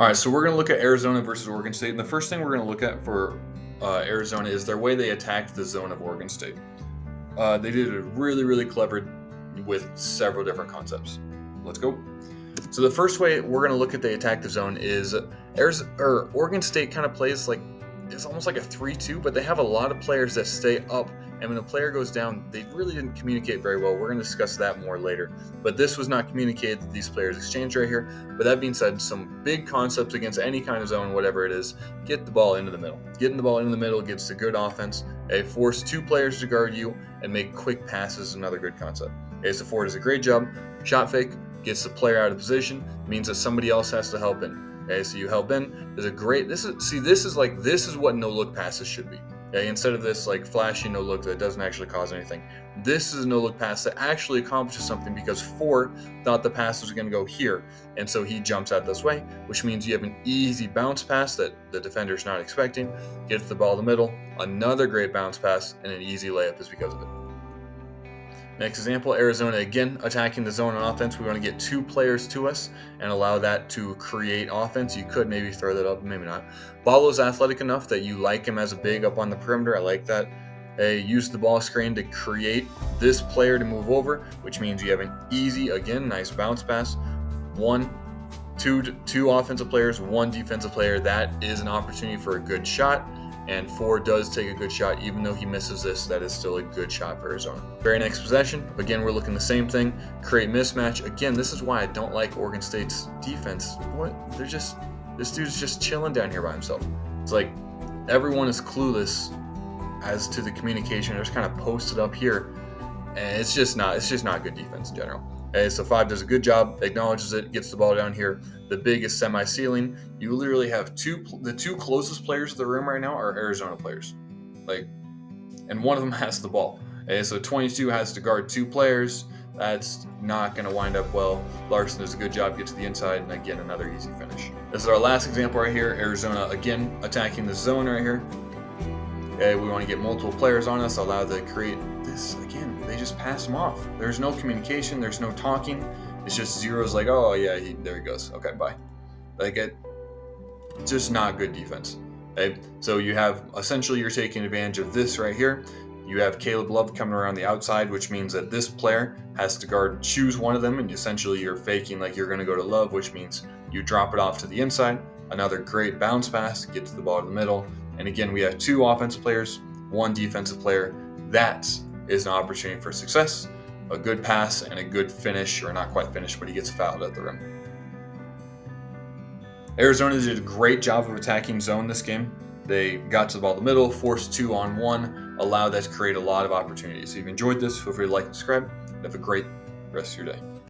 All right, so we're going to look at Arizona versus Oregon State. And the first thing we're going to look at for Arizona is their way they attacked the zone of Oregon State. They did it really clever with several different concepts. Let's go. So the first way we're going to look at they attack the zone is Oregon State kind of plays like it's almost like a 3-2, but they have a lot of players that stay up, and when the player goes down, they really didn't communicate very well. We're going to discuss that more later, but this was not communicated that these players exchanged right here. But that being said, some big concepts against any kind of zone, whatever it is, get the ball into the middle. Getting the ball into the middle gets the good offense. Force two players to guard you and make quick passes is another good concept. So Ford does a great job. Shot fake gets the player out of position, means that somebody else has to help in. So you help in. There's a great. This is what no look passes should be. Instead of this like flashy no look that doesn't actually cause anything. This is a no look pass that actually accomplishes something because Ford thought the pass was going to go here, and so he jumps out this way, which means you have an easy bounce pass that the defender's not expecting. Gets the ball in the middle. Another great bounce pass and an easy layup is because of it. Next example, Arizona again attacking the zone on offense. We want to get two players to us and allow that to create offense. You could maybe throw that up, maybe not. Ballo's athletic enough that you like him as a big up on the perimeter. I like that. Use the ball screen to create this player to move over, which means you have an easy, again, nice bounce pass. Two offensive players, one defensive player. That is an opportunity for a good shot. And Ford does take a good shot, even though he misses this. That is still a good shot for Arizona. Very next possession. Again, we're looking the same thing. Create mismatch. Again, this is why I don't like Oregon State's defense. This dude's just chilling down here by himself. It's like everyone is clueless as to the communication. They're just kind of posted up here, and it's just not good defense in general. So 5 does a good job, acknowledges it, gets the ball down here. The big is semi-ceiling. You literally have the two closest players to the rim right now are Arizona players. And one of them has the ball. So 22 has to guard 2 players. That's not going to wind up well. Larson does a good job, gets to the inside, and again, another easy finish. This is our last example right here. Arizona, again, attacking the zone right here. We want to get multiple players on us, allow them to create this. Again, they just pass them off. There's no communication. There's no talking. It's just zeros like, oh, yeah, there he goes. Okay, bye. It's just not good defense. So you have, essentially, you're taking advantage of this right here. You have Caleb Love coming around the outside, which means that this player has to choose one of them, and essentially you're faking like you're going to go to Love, which means you drop it off to the inside. Another great bounce pass, get to the ball in the middle. And again, we have 2 offensive players, 1 defensive player. That is an opportunity for success, a good pass, and a good finish, or not quite finish, but he gets fouled at the rim. Arizona did a great job of attacking zone this game. They got to the ball in the middle, forced 2-on-1, allowed that to create a lot of opportunities. So if you enjoyed this, feel free to like and subscribe, and have a great rest of your day.